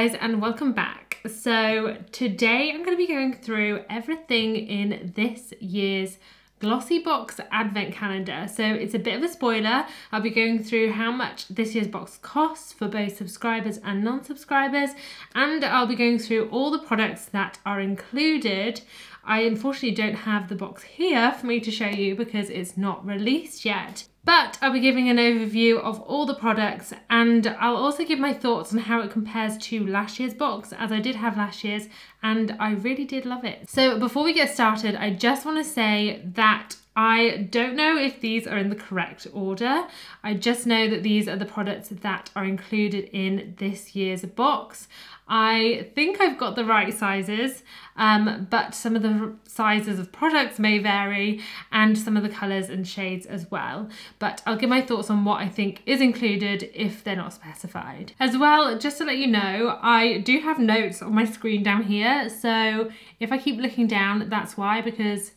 guys, and welcome back. So today I'm going to be going through everything in this year's GLOSSYBOX Advent Calendar. So it's a bit of a spoiler. I'll be going through how much this year's box costs for both subscribers and non-subscribers, and I'll be going through all the products that are included. I unfortunately don't have the box here for me to show you because it's not released yet. But I'll be giving an overview of all the products, and I'll also give my thoughts on how it compares to last year's box, as I did have last year's and I really did love it. So before we get started, I just want to say that I don't know if these are in the correct order. I just know that these are the products that are included in this year's box. I think I've got the right sizes, but some of the sizes of products may vary, and some of the colours and shades as well. But I'll give my thoughts on what I think is included if they're not specified. As well, just to let you know, I do have notes on my screen down here, so if I keep looking down, that's why, because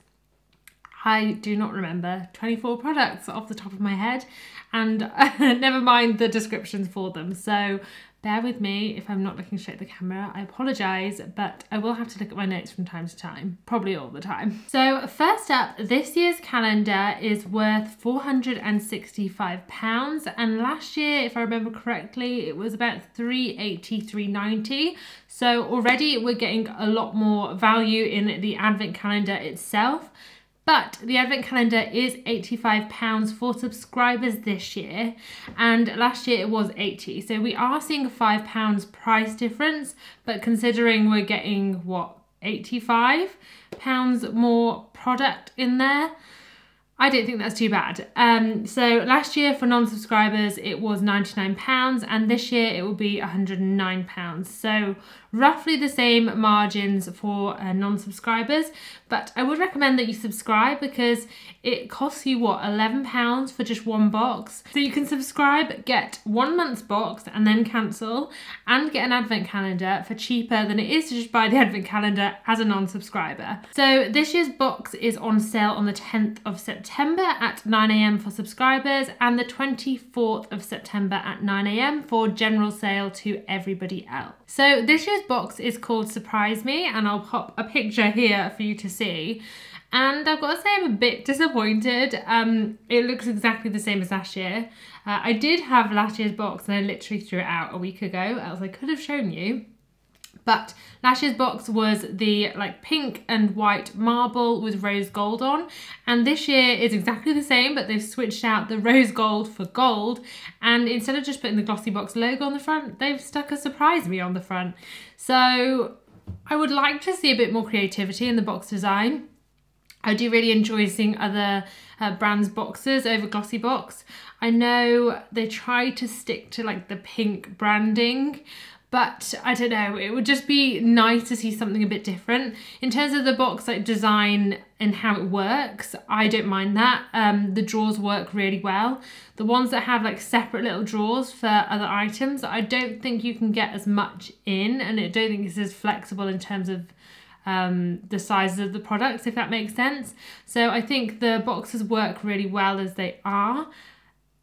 I do not remember 24 products off the top of my head, and never mind the descriptions for them. So bear with me if I'm not looking straight at the camera. I apologise, but I will have to look at my notes from time to time, probably all the time. So first up, this year's calendar is worth £465, and last year, if I remember correctly, it was about £380, £390. So already we're getting a lot more value in the Advent calendar itself. But the Advent calendar is £85 for subscribers this year, and last year it was £80. So we are seeing a £5 price difference, but considering we're getting, what, £85 more product in there, I don't think that's too bad. So last year for non-subscribers it was £99, and this year it will be £109. So roughly the same margins for non-subscribers, but I would recommend that you subscribe because it costs you, what, £11 for just one box. So you can subscribe, get 1 month's box and then cancel, and get an Advent calendar for cheaper than it is to just buy the Advent calendar as a non-subscriber. So this year's box is on sale on the 10th of September at 9 AM for subscribers, and the 24th of September at 9 AM for general sale to everybody else. So this year's box is called Surprise Me, and I'll pop a picture here for you to see. And I've got to say I'm a bit disappointed. It looks exactly the same as last year. I did have last year's box and I literally threw it out a week ago, as I could have shown you. But last year's box was the like pink and white marble with rose gold on, and this year is exactly the same, but they've switched out the rose gold for gold, and instead of just putting the GLOSSYBOX logo on the front, they've stuck a Surprise Me on the front. So I would like to see a bit more creativity in the box design. I do really enjoy seeing other brands' boxes over GLOSSYBOX. I know they try to stick to like the pink branding, but I don't know, it would just be nice to see something a bit different. In terms of the box like design and how it works, I don't mind that. The drawers work really well. The ones that have like separate little drawers for other items, I don't think you can get as much in, and I don't think it's as flexible in terms of the sizes of the products, if that makes sense. So I think the boxes work really well as they are.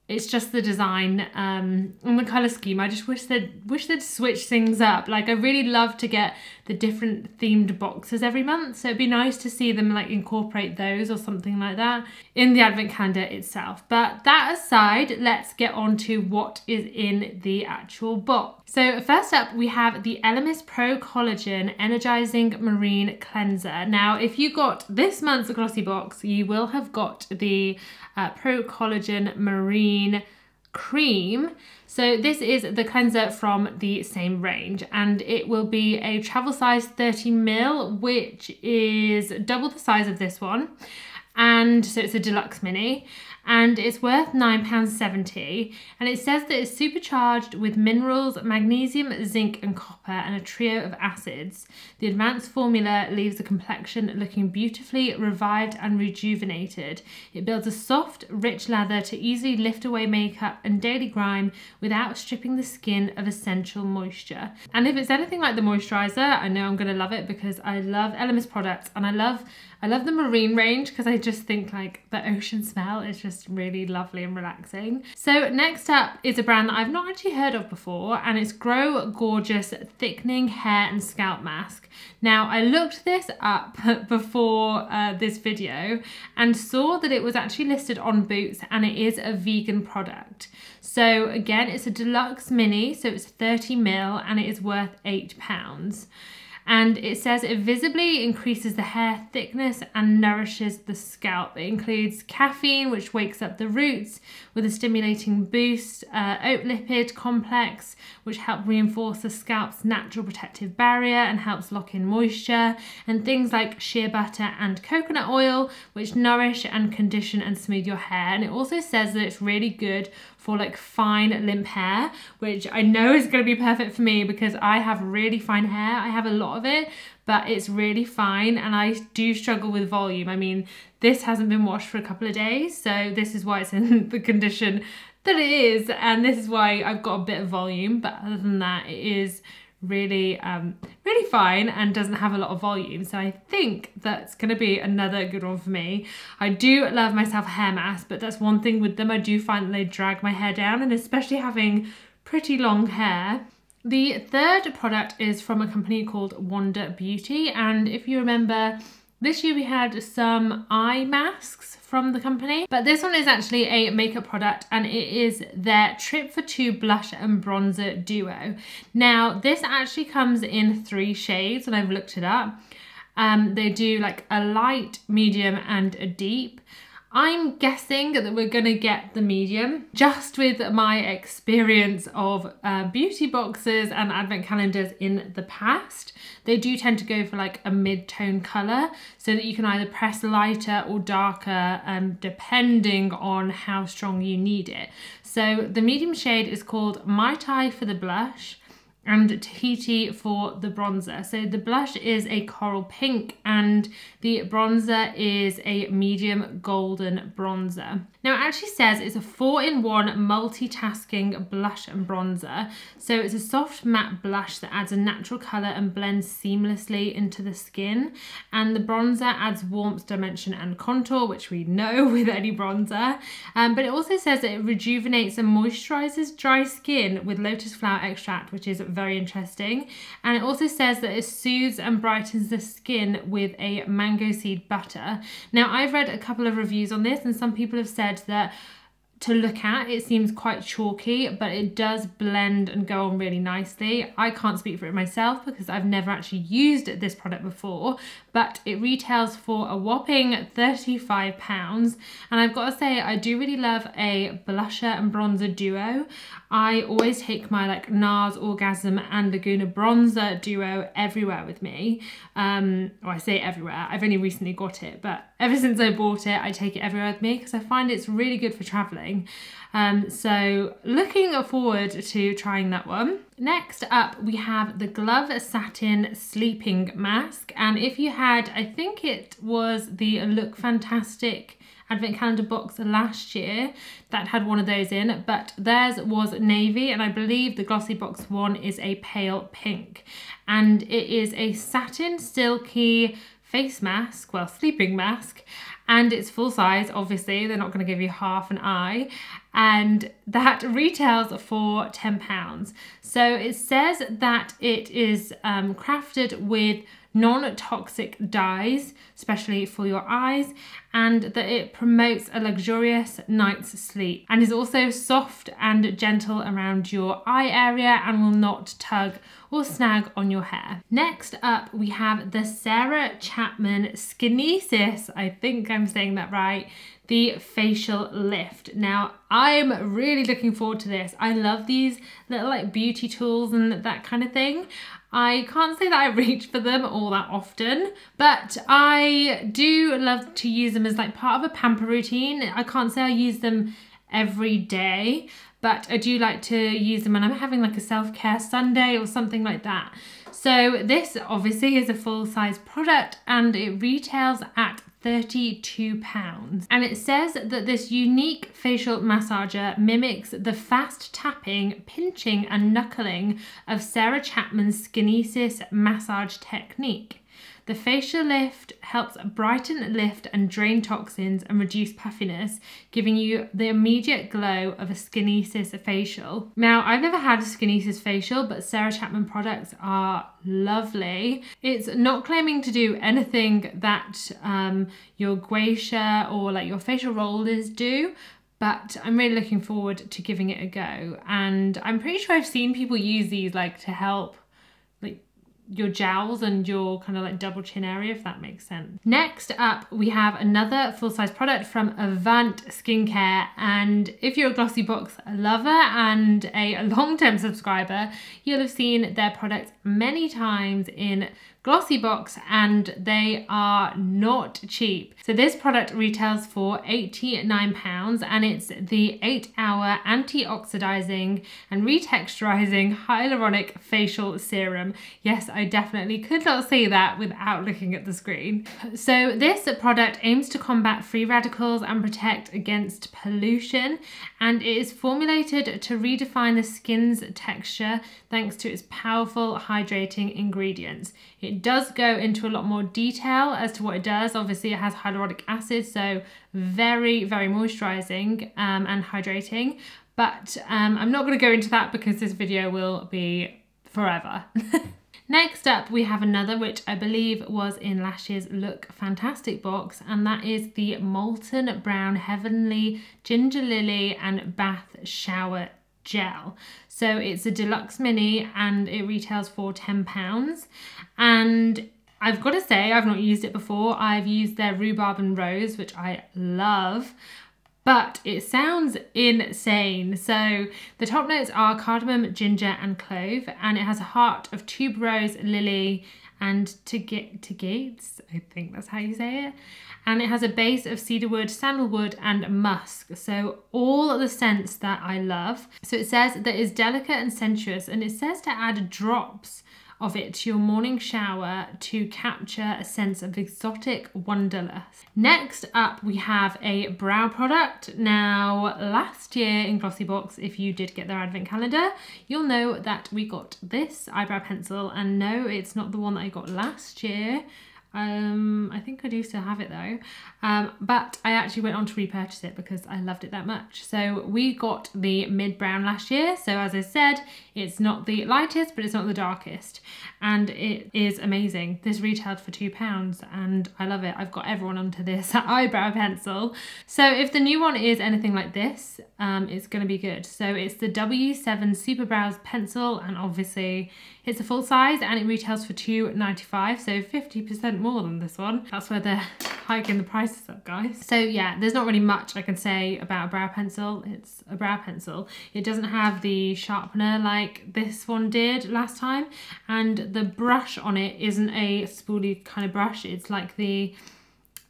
It's just the design and the colour scheme. I just wish they'd switch things up. Like, I really love to get the different themed boxes every month, so it'd be nice to see them like incorporate those or something like that in the Advent calendar itself. But that aside, let's get on to what is in the actual box. So first up, we have the Elemis Pro Collagen Energizing Marine Cleanser. Now, if you got this month's GLOSSYBOX, you will have got the Pro Collagen Marine Cream. So this is the cleanser from the same range, and it will be a travel size 30ml, which is double the size of this one. And so it's a deluxe mini, and it's worth £9.70, and it says that it's supercharged with minerals, magnesium, zinc and copper, and a trio of acids. The advanced formula leaves the complexion looking beautifully revived and rejuvenated. It builds a soft, rich lather to easily lift away makeup and daily grime without stripping the skin of essential moisture. And if it's anything like the moisturiser, I know I'm going to love it, because I love Elemis products, and I love the marine range because I just think think like the ocean smell is just really lovely and relaxing. So next up is a brand that I've not actually heard of before, and it's Grow Gorgeous Thickening Hair and Scalp Mask. Now I looked this up before this video and saw that it was actually listed on Boots, and it is a vegan product. So again, it's a deluxe mini, so it's 30 ml and it is worth £8. And it says it visibly increases the hair thickness and nourishes the scalp. It includes caffeine, which wakes up the roots with a stimulating boost, oat lipid complex, which help reinforce the scalp's natural protective barrier and helps lock in moisture, and things like shea butter and coconut oil, which nourish and condition and smooth your hair. And it also says that it's really good for like fine limp hair, which I know is going to be perfect for me because I have really fine hair. I have a lot of it, but it's really fine and I do struggle with volume. I mean, this hasn't been washed for a couple of days, so this is why it's in the condition that it is, and this is why I've got a bit of volume, but other than that, it is really really fine and doesn't have a lot of volume. So I think that's going to be another good one for me. I do love myself a hair mask, but that's one thing with them, I do find that they drag my hair down, and especially having pretty long hair. The third product is from a company called Wonder Beauty, and if you remember, this year we had some eye masks from the company, but this one is actually a makeup product, and it is their Trip for Two blush and bronzer duo. Now this actually comes in 3 shades and I've looked it up. They do like a light, medium and a deep. I'm guessing that we're gonna get the medium, just with my experience of beauty boxes and advent calendars in the past. They do tend to go for like a mid-tone colour, so that you can either press lighter or darker depending on how strong you need it. So the medium shade is called Mai Tai for the blush and Tahiti for the bronzer. So the blush is a coral pink and the bronzer is a medium golden bronzer. Now it actually says it's a 4-in-1 multitasking blush and bronzer. So it's a soft matte blush that adds a natural colour and blends seamlessly into the skin. And the bronzer adds warmth, dimension and contour, which we know with any bronzer. But it also says that it rejuvenates and moisturises dry skin with lotus flower extract, which is very interesting. And it also says that it soothes and brightens the skin with a mango seed butter. Now I've read a couple of reviews on this, and some people have said that to look at, it seems quite chalky, but it does blend and go on really nicely. I can't speak for it myself because I've never actually used this product before, but it retails for a whopping £35. And I've got to say, I do really love a blusher and bronzer duo. I always take my like NARS Orgasm and Laguna bronzer duo everywhere with me. Well, I say everywhere, I've only recently got it, but ever since I bought it, I take it everywhere with me because I find it's really good for traveling. So looking forward to trying that one. Next up, we have the Glove Satin Sleeping Mask. And if you had, I think it was the Look Fantastic advent calendar box last year that had one of those in, but theirs was navy, and I believe the GLOSSYBOX one is a pale pink. And it is a satin silky face mask, well, sleeping mask, and it's full size. Obviously they're not going to give you half an eye, and that retails for £10. So it says that it is crafted with non-toxic dyes, especially for your eyes, and that it promotes a luxurious night's sleep and is also soft and gentle around your eye area and will not tug or snag on your hair. Next up, we have the Sarah Chapman Skinesis, I think I'm saying that right, the facial lift. Now I'm really looking forward to this. I love these little like beauty tools and that kind of thing. I can't say that I reach for them all that often, but I do love to use them as like part of a pamper routine. I can't say I use them every day, but I do like to use them when I'm having like a self-care Sunday or something like that. So this obviously is a full-size product and it retails at £32. And it says that this unique facial massager mimics the fast tapping, pinching and knuckling of Sarah Chapman's Skinesis massage technique. The facial lift helps brighten, lift and drain toxins and reduce puffiness, giving you the immediate glow of a Skinesis facial. Now, I've never had a Skinesis facial, but Sarah Chapman products are lovely. It's not claiming to do anything that your gua sha or like your facial rollers do, but I'm really looking forward to giving it a go. And I'm pretty sure I've seen people use these like to help like your jowls and your kind of like double chin area, if that makes sense. Next up, we have another full-size product from Avant Skincare. And if you're a GLOSSYBOX lover and a long-term subscriber, you'll have seen their products many times in GLOSSYBOX, and they are not cheap. So this product retails for £89, and it's the 8-hour anti-oxidizing and retexturizing hyaluronic facial serum. Yes, I definitely could not say that without looking at the screen. So this product aims to combat free radicals and protect against pollution, and it is formulated to redefine the skin's texture thanks to its powerful hydrating ingredients. It does go into a lot more detail as to what it does. Obviously it has hyaluronic acid, so very, very moisturizing and hydrating. But I'm not going to go into that because this video will be forever. Next up, we have another, which I believe was in last year's Look Fantastic box, and that is the Molten Brown Heavenly Ginger Lily and Bath Shower Gel. So it's a deluxe mini and it retails for £10. And I've got to say, I've not used it before. I've used their Rhubarb and Rose, which I love, but it sounds insane. So the top notes are cardamom, ginger and clove, and it has a heart of tuberose, lily and Tagates, I think that's how you say it. And it has a base of cedarwood, sandalwood and musk. So all the scents that I love. So it says that it's delicate and sensuous, and it says to add drops of it to your morning shower to capture a sense of exotic wonderlust. Next up, we have a brow product. Now, last year in GLOSSYBOX, if you did get their advent calendar, you'll know that we got this eyebrow pencil, and no, it's not the one that I got last year. I think I do still have it though, but I actually went on to repurchase it because I loved it that much. So we got the mid brown last year. So as I said, it's not the lightest, but it's not the darkest, and it is amazing. This retailed for £2 and I love it. I've got everyone onto this eyebrow pencil. So if the new one is anything like this, it's going to be good. So it's the W7 Super Brows Pencil, and obviously it's a full size and it retails for £2.95, so 50% more than this one. That's where they're hiking the prices up, guys. So yeah, there's not really much I can say about a brow pencil. It's a brow pencil. It doesn't have the sharpener like this one did last time, and the brush on it isn't a spoolie kind of brush. It's like the,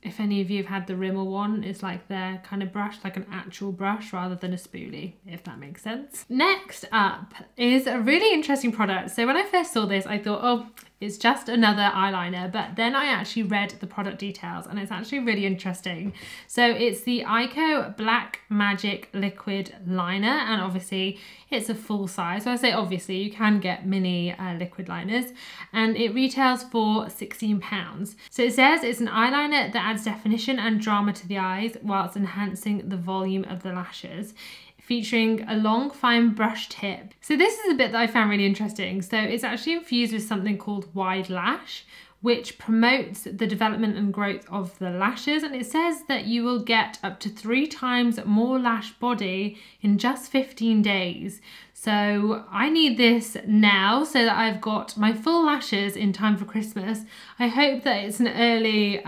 if any of you have had the Rimmel one, it's like their kind of brush, like an actual brush rather than a spoolie, if that makes sense. Next up is a really interesting product. So when I first saw this, I thought, oh, it's just another eyeliner, but then I actually read the product details and it's actually really interesting. So it's the Ico Black Magic Liquid Liner, and obviously it's a full size. So I say obviously, you can get mini liquid liners, and it retails for £16. So it says it's an eyeliner that adds definition and drama to the eyes whilst enhancing the volume of the lashes, featuring a long fine brush tip. So this is a bit that I found really interesting. So it's actually infused with something called Wide Lash, which promotes the development and growth of the lashes. And it says that you will get up to 3 times more lash body in just 15 days. So I need this now so that I've got my full lashes in time for Christmas. I hope that it's an early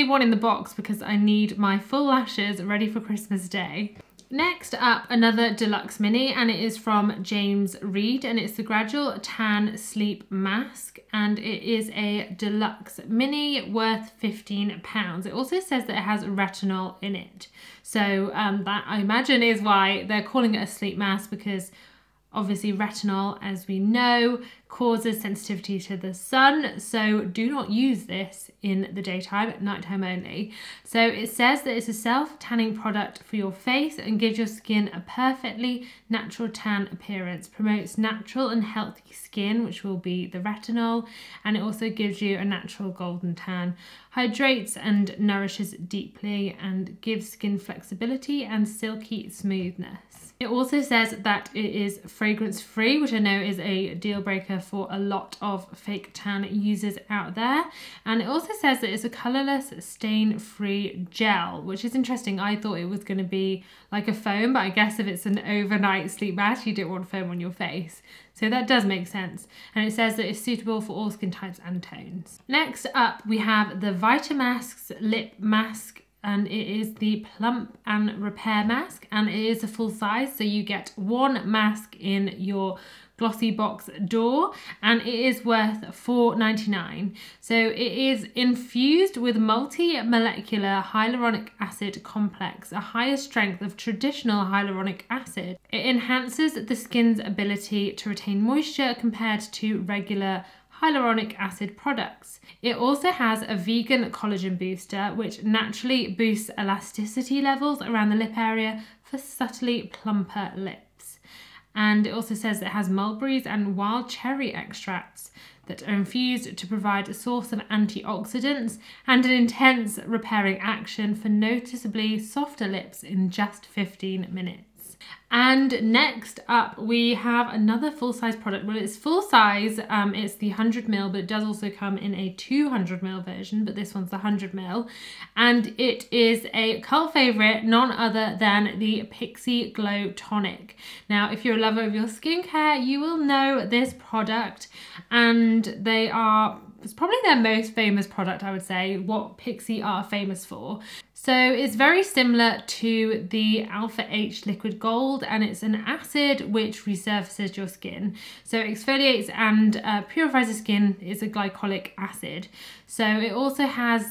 one in the box because I need my full lashes ready for Christmas Day. Next up, another deluxe mini, and it is from James Read, and it's the Gradual Tan Sleep Mask, and it is a deluxe mini worth £15. It also says that it has retinol in it. So that, I imagine, is why they're calling it a sleep mask, because obviously retinol, as we know, causes sensitivity to the sun, so do not use this in the daytime, at nighttime only. So it says that it's a self-tanning product for your face and gives your skin a perfectly natural tan appearance, promotes natural and healthy skin, which will be the retinol, and it also gives you a natural golden tan, hydrates and nourishes deeply, and gives skin flexibility and silky smoothness. It also says that it is fragrance free, which I know is a deal breaker for a lot of fake tan users out there. And it also says that it's a colourless, stain-free gel, which is interesting. I thought it was going to be like a foam, but I guess if it's an overnight sleep mask, you don't want foam on your face. So that does make sense. And it says that it's suitable for all skin types and tones. Next up, we have the Vitamasks Lip Mask, and it is the Plump and Repair Mask, and it is a full size, so you get one mask in your GLOSSYBOX door, and it is worth $4.99. So it is infused with multi-molecular hyaluronic acid complex, a higher strength of traditional hyaluronic acid. It enhances the skin's ability to retain moisture compared to regular hyaluronic acid products. It also has a vegan collagen booster, which naturally boosts elasticity levels around the lip area for subtly plumper lips. And it also says it has mulberries and wild cherry extracts that are infused to provide a source of antioxidants and an intense repairing action for noticeably softer lips in just 15 minutes. And next up, we have another full-size product. Well, it's full-size, it's the 100ml, but it does also come in a 200ml version, but this one's the 100ml. And it is a cult favorite, none other than the Pixie Glow Tonic. Now, if you're a lover of your skincare, you will know this product, and it's probably their most famous product, I would say, what Pixi are famous for. So it's very similar to the Alpha H Liquid Gold, and it's an acid which resurfaces your skin. So it exfoliates and purifies the skin. It's a glycolic acid. So it also has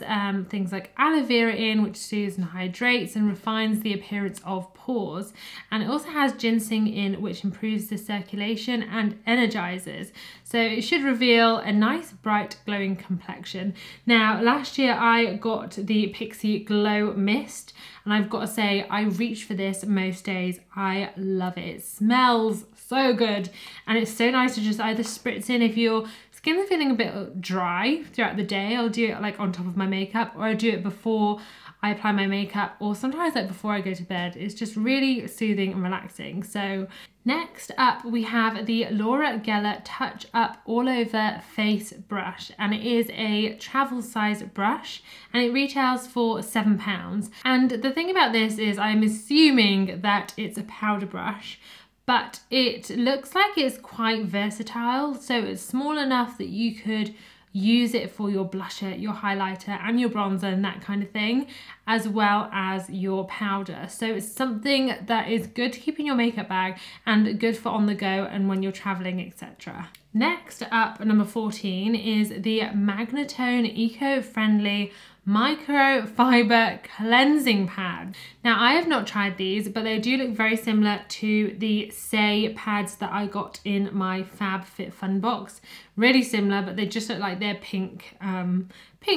things like aloe vera in, which soothes and hydrates and refines the appearance of pores. And it also has ginseng in, which improves the circulation and energizes. So it should reveal a nice, bright, glowing complexion. Now, last year I got the Pixi Glow Mist, and I've got to say, I reach for this most days. I love it. It smells so good, and it's so nice to just either spritz in if your skin's feeling a bit dry throughout the day. I'll do it like on top of my makeup, or I do it before I apply my makeup, or sometimes like before I go to bed. It's just really soothing and relaxing. So next up, we have the Laura Geller Touch Up All Over Face Brush, and it is a travel size brush, and it retails for £7. And the thing about this is I'm assuming that it's a powder brush, but it looks like it's quite versatile. So it's small enough that you could use it for your blusher, your highlighter and your bronzer and that kind of thing, as well as your powder. So it's something that is good to keep in your makeup bag and good for on the go and when you're traveling, etc. Next up, number 14, is the Magnatone eco-friendly microfiber cleansing pad. Now, I have not tried these, but they do look very similar to the Say pads that I got in my FabFitFun box. Really similar, but they just look like they're pink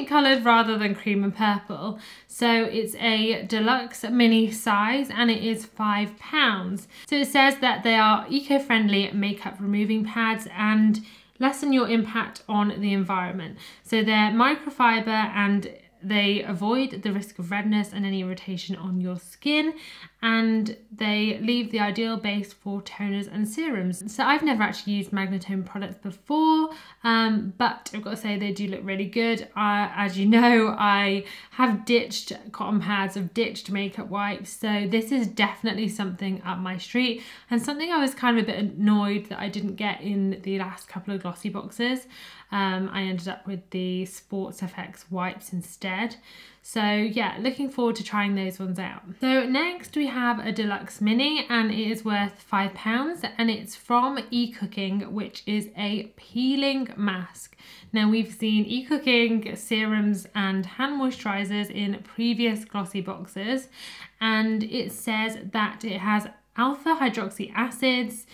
coloured rather than cream and purple. So it's a deluxe mini size, and it is £5. So it says that they are eco-friendly makeup removing pads and lessen your impact on the environment. So they're microfiber and they avoid the risk of redness and any irritation on your skin, and they leave the ideal base for toners and serums. So I've never actually used Magnatone products before, but I've got to say they do look really good. As you know, I have ditched cotton pads, I've ditched makeup wipes, so this is definitely something up my street, and something I was kind of a bit annoyed that I didn't get in the last couple of glossy boxes. I ended up with the Sports FX wipes instead. So yeah, looking forward to trying those ones out. So next we have a deluxe mini, and it is worth £5, and it's from eCooking, which is a peeling mask. Now, we've seen eCooking serums and hand moisturizers in previous glossy boxes, and it says that it has alpha hydroxy acids,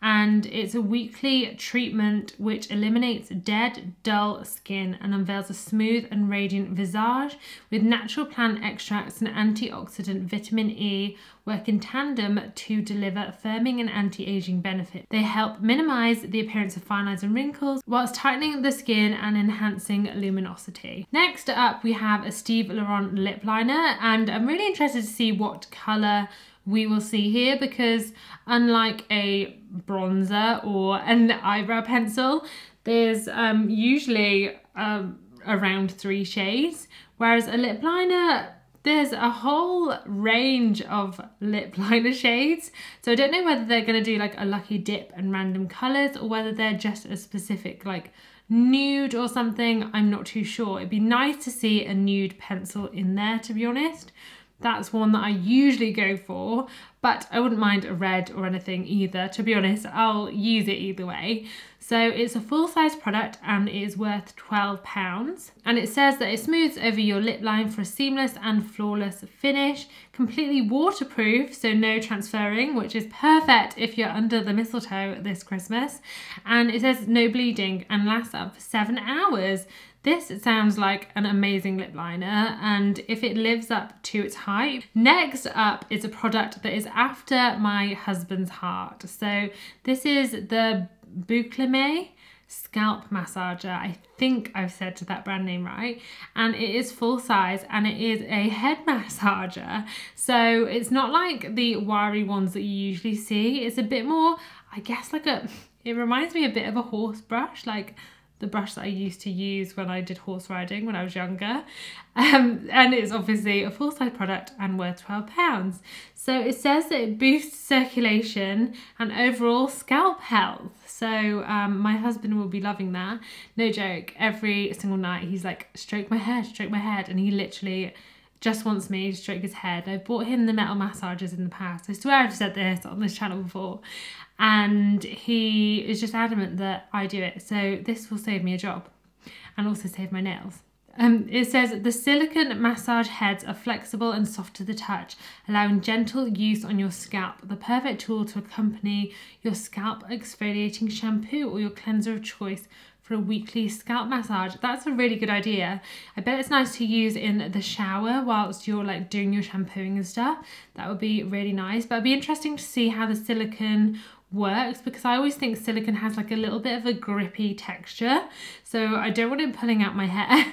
and it's a weekly treatment which eliminates dead, dull skin and unveils a smooth and radiant visage with natural plant extracts and antioxidant vitamin E work in tandem to deliver firming and anti-aging benefits. They help minimize the appearance of fine lines and wrinkles whilst tightening the skin and enhancing luminosity. Next up, we have a Steve Laurent lip liner, and I'm really interested to see what color we will see here, because unlike a bronzer or an eyebrow pencil, there's usually around 3 shades, whereas a lip liner, there's a whole range of lip liner shades. So I don't know whether they're going to do like a lucky dip and random colours, or whether they're just a specific like nude or something. I'm not too sure. It'd be nice to see a nude pencil in there, to be honest. That's one that I usually go for, but I wouldn't mind a red or anything either. To be honest, I'll use it either way. So it's a full-size product and it is worth £12. And it says that it smooths over your lip line for a seamless and flawless finish, completely waterproof, so no transferring, which is perfect if you're under the mistletoe this Christmas. And it says no bleeding and lasts up for 7 hours. This sounds like an amazing lip liner, and if it lives up to its hype. Next up is a product that is after my husband's heart. So this is the Bouclemay Scalp Massager. I think I've said that brand name right. And it is full size and it is a head massager. So it's not like the wiry ones that you usually see. It's a bit more, I guess, like it reminds me a bit of a horse brush, like the brush that I used to use when I did horse riding when I was younger. And it's obviously a full-size product and worth £12. So it says that it boosts circulation and overall scalp health. So my husband will be loving that. No joke, every single night he's like, stroke my head. And he literally just wants me to stroke his head. I've bought him the metal massagers in the past. I swear I've said this on this channel before. And he is just adamant that I do it. So this will save me a job and also save my nails. It says the silicone massage heads are flexible and soft to the touch, allowing gentle use on your scalp. The perfect tool to accompany your scalp exfoliating shampoo or your cleanser of choice for a weekly scalp massage. That's a really good idea. I bet it's nice to use in the shower whilst you're like doing your shampooing and stuff. That would be really nice. But it'd be interesting to see how the silicone works, because I always think silicone has like a little bit of a grippy texture. So I don't want it pulling out my hair,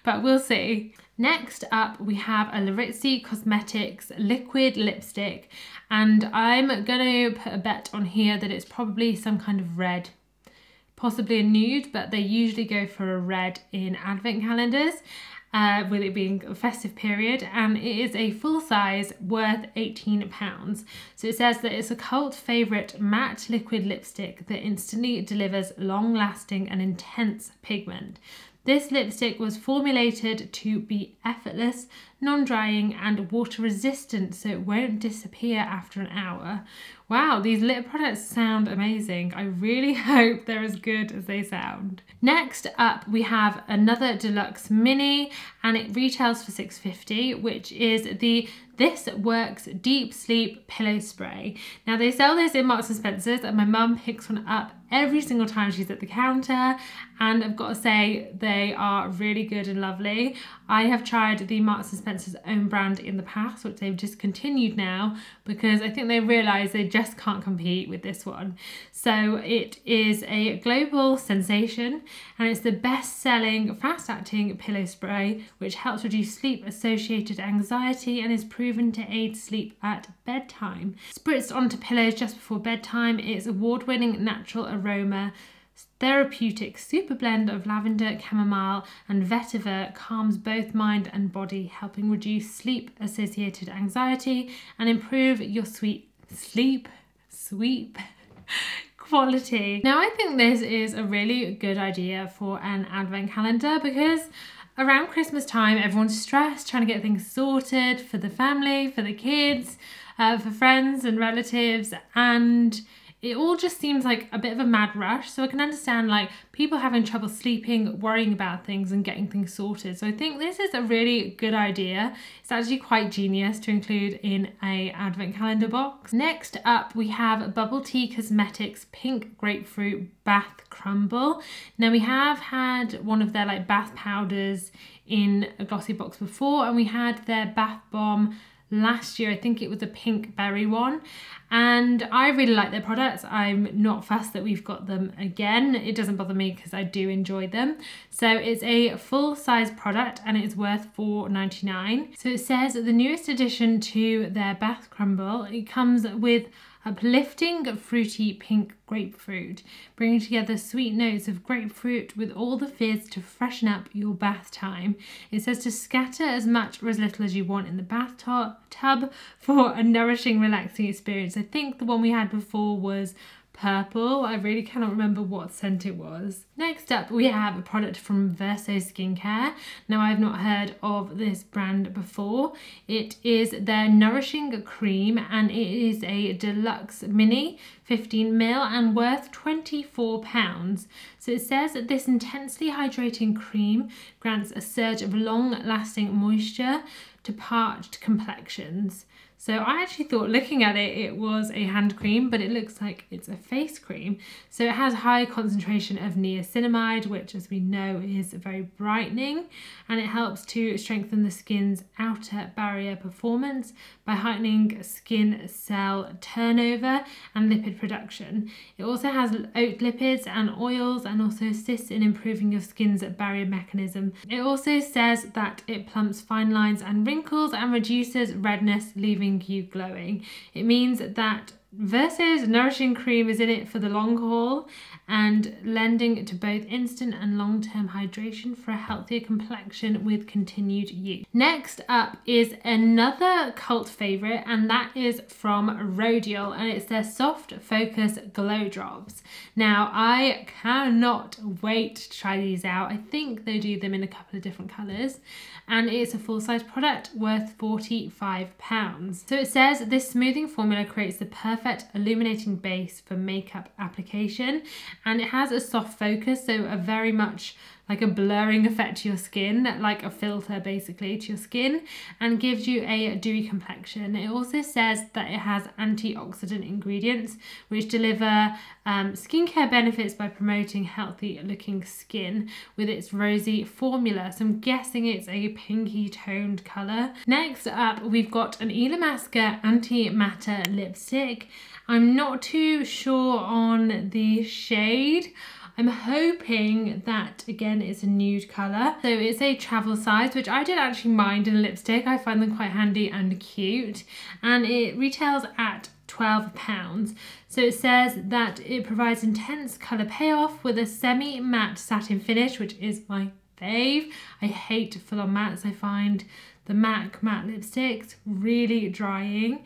but we'll see. Next up, we have a Laritzy Cosmetics liquid lipstick. And I'm gonna put a bet on here that it's probably some kind of red. Possibly a nude, but they usually go for a red in advent calendars, with it being a festive period, and it is a full size worth £18. So it says that it's a cult favourite matte liquid lipstick that instantly delivers long lasting and intense pigment. This lipstick was formulated to be effortless, non-drying and water resistant, so it won't disappear after an hour. Wow, these lip products sound amazing. I really hope they're as good as they sound. Next up, we have another deluxe mini, and it retails for £6.50, which is the This Works Deep Sleep Pillow Spray. Now they sell this in Marks & Spencer's, and my mum picks one up every single time she's at the counter, and I've got to say they are really good and lovely. I have tried the Marks & Spencer's own brand in the past, which they've discontinued now because I think they realise they just can't compete with this one. So it is a global sensation, and it's the best-selling fast-acting pillow spray which helps reduce sleep-associated anxiety and is proven to aid sleep at bedtime. Spritzed onto pillows just before bedtime, its award-winning natural aroma, therapeutic super blend of lavender, chamomile and vetiver calms both mind and body, helping reduce sleep-associated anxiety and improve your sleep quality. Now I think this is a really good idea for an advent calendar, because around Christmas time everyone's stressed trying to get things sorted for the family, for the kids, for friends and relatives, and it all just seems like a bit of a mad rush. So I can understand like people having trouble sleeping, worrying about things and getting things sorted. So I think this is a really good idea. It's actually quite genius to include in a advent calendar box. Next up, we have Bubble Tea Cosmetics Pink Grapefruit Bath Crumble. Now we have had one of their like bath powders in a GLOSSYBOX before, and we had their bath bomb last year. I think it was a pink berry one, and I really like their products. I'm not fussed that we've got them again. It doesn't bother me because I do enjoy them. So it's a full-size product and it's worth $4.99. So it says the newest addition to their bath crumble, it comes with uplifting fruity pink grapefruit, bringing together sweet notes of grapefruit with all the fizz to freshen up your bath time. It says to scatter as much or as little as you want in the bathtub for a nourishing, relaxing experience. I think the one we had before was purple. I really cannot remember what scent it was. Next up, we have a product from Verso Skincare. Now, I've not heard of this brand before. It is their Nourishing Cream, and it is a deluxe mini 15ml and worth £24. So it says that this intensely hydrating cream grants a surge of long-lasting moisture to parched complexions. So I actually thought, looking at it, it was a hand cream, but it looks like it's a face cream. So it has high concentration of niacinamide, which, as we know, is very brightening, and it helps to strengthen the skin's outer barrier performance by heightening skin cell turnover and lipid production. It also has oat lipids and oils, and also assists in improving your skin's barrier mechanism. It also says that it plumps fine lines and wrinkles and reduces redness, leaving you glowing. It means that Verso's Nourishing Cream is in it for the long haul and lending to both instant and long-term hydration for a healthier complexion with continued use. Next up is another cult favourite, and that is from Rodial, and it's their Soft Focus Glow Drops. Now, I cannot wait to try these out. I think they do them in a couple of different colours, and it's a full-size product worth £45. So it says this smoothing formula creates the perfect illuminating base for makeup application, and it has a soft focus, so a very much like a blurring effect to your skin, like a filter basically to your skin, and gives you a dewy complexion. It also says that it has antioxidant ingredients which deliver skincare benefits by promoting healthy looking skin with its rosy formula. So I'm guessing it's a pinky toned colour. Next up, we've got an Eyebrow Anti-Matter Lipstick. I'm not too sure on the shade. I'm hoping that, again, it's a nude colour. So it's a travel size, which I did actually mind in a lipstick. I find them quite handy and cute. And it retails at £12. So it says that it provides intense colour payoff with a semi-matte satin finish, which is my fave. I hate full-on mattes. I find the MAC matte lipsticks really drying.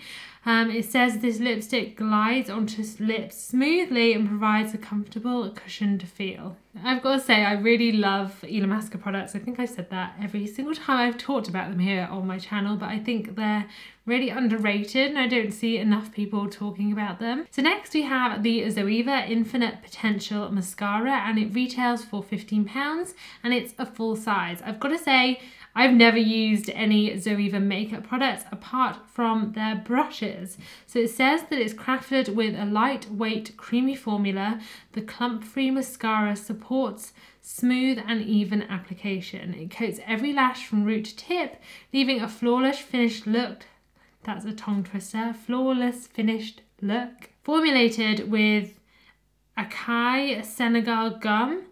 It says this lipstick glides onto lips smoothly and provides a comfortable cushioned feel. I've got to say, I really love Eyebrow products. I think I've said that every single time I've talked about them here on my channel, but I think they're really underrated and I don't see enough people talking about them. So next we have the Zoeva Infinite Potential Mascara, and it retails for £15 and it's a full size. I've got to say, I've never used any Zoeva makeup products apart from their brushes. So it says that it's crafted with a lightweight, creamy formula. The clump-free mascara supports smooth and even application. It coats every lash from root to tip, leaving a flawless finished look. That's a tongue twister. Flawless finished look. Formulated with acai Senegal gum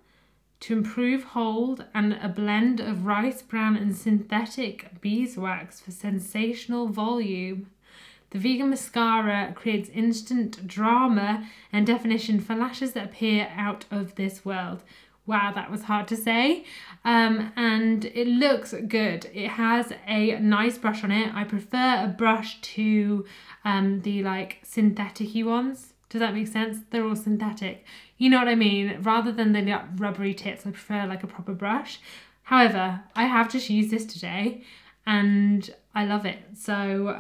to improve hold, and a blend of rice bran and synthetic beeswax for sensational volume. The vegan mascara creates instant drama and definition for lashes that appear out of this world. Wow, that was hard to say. And it looks good. It has a nice brush on it. I prefer a brush to the like synthetic-y ones. Does that make sense? They're all synthetic. You know what I mean? Rather than the like, rubbery tips, I prefer like a proper brush. However, I have just used this today and I love it. So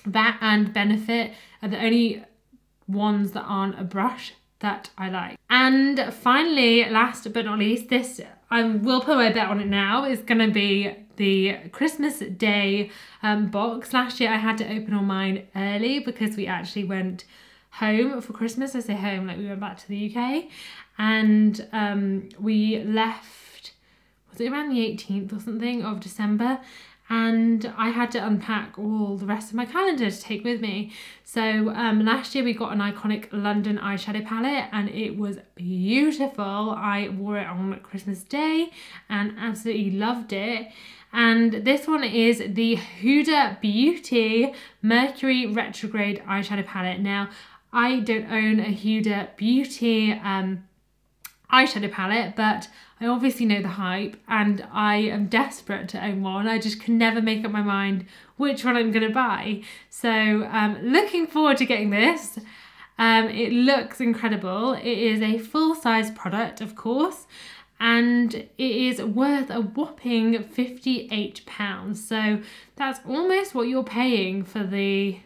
that and Benefit are the only ones that aren't a brush that I like. And finally, last but not least, this I will put my bet on it now, is gonna be the Christmas Day box. Last year I had to open all mine early because we actually went home for Christmas. I say home, like we went back to the UK, and we left, was it around the 18th or something of December? And I had to unpack all the rest of my calendar to take with me. So last year we got an iconic London eyeshadow palette and it was beautiful. I wore it on Christmas Day and absolutely loved it. And this one is the Huda Beauty Mercury Retrograde eyeshadow palette. Now, I don't own a Huda Beauty eyeshadow palette, but I obviously know the hype and I am desperate to own one. I just can never make up my mind which one I'm going to buy. So looking forward to getting this. It looks incredible. It is a full-size product, of course, and it is worth a whopping £58. So that's almost what you're paying for the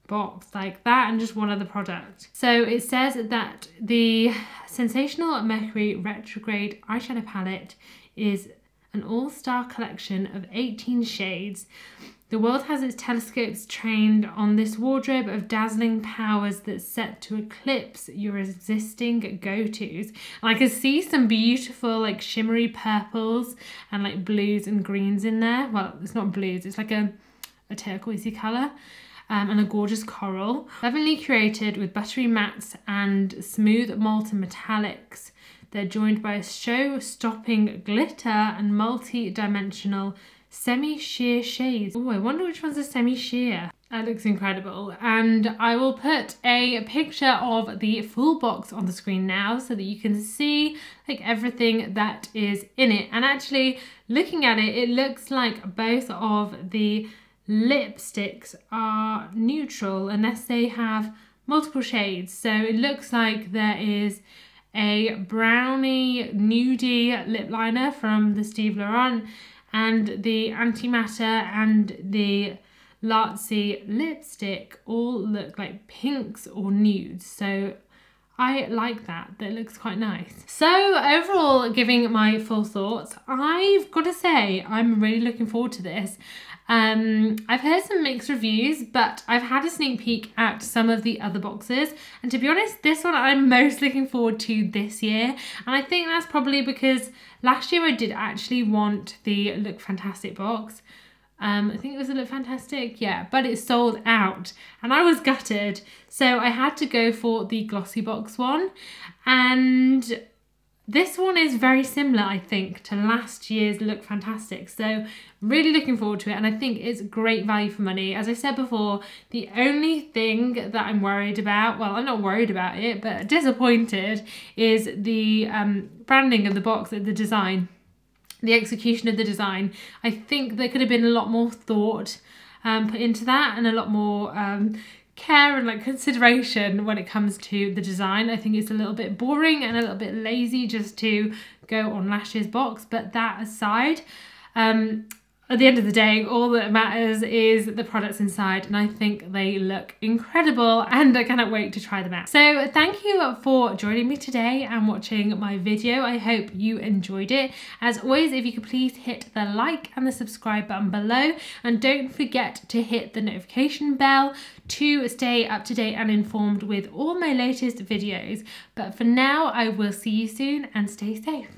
box, like that and just one other product. So it says that the Sensational Mercury Retrograde eyeshadow palette is an all-star collection of 18 shades. The world has its telescopes trained on this wardrobe of dazzling powers that's set to eclipse your existing go-tos. And I can see some beautiful like shimmery purples and like blues and greens in there. Well, it's not blues, it's like a turquoisey colour. And a gorgeous coral. Cleverly curated with buttery mattes and smooth molten metallics. They're joined by a show-stopping glitter and multi-dimensional semi-sheer shades. Oh, I wonder which one's a semi-sheer. That looks incredible. And I will put a picture of the full box on the screen now so that you can see like everything that is in it. And actually, looking at it, it looks like both of the lipsticks are neutral unless they have multiple shades. So it looks like there is a brownie nudie lip liner from the Steve Laurent, and the antimatter and the Laritzy lipstick all look like pinks or nudes. So I like that. That looks quite nice. So overall, giving my full thoughts, I've got to say I'm really looking forward to this. I've heard some mixed reviews, but I've had a sneak peek at some of the other boxes, and to be honest, this one I'm most looking forward to this year. And I think that's probably because last year I did actually want the Look Fantastic box. I think it was a Look Fantastic, yeah, but it sold out and I was gutted. So I had to go for the GLOSSYBOX one, and this one is very similar, I think, to last year's Look Fantastic. So really looking forward to it, and I think it's great value for money. As I said before, the only thing that I'm worried about, well, I'm not worried about it, but disappointed, is the branding of the box, the design. The execution of the design. I think there could have been a lot more thought put into that, and a lot more care and like consideration when it comes to the design. I think it's a little bit boring and a little bit lazy just to go on last year's box, but that aside, at the end of the day, all that matters is the products inside, and I think they look incredible and I cannot wait to try them out. So thank you for joining me today and watching my video. I hope you enjoyed it. As always, if you could please hit the like and the subscribe button below, and don't forget to hit the notification bell to stay up to date and informed with all my latest videos. But for now, I will see you soon and stay safe.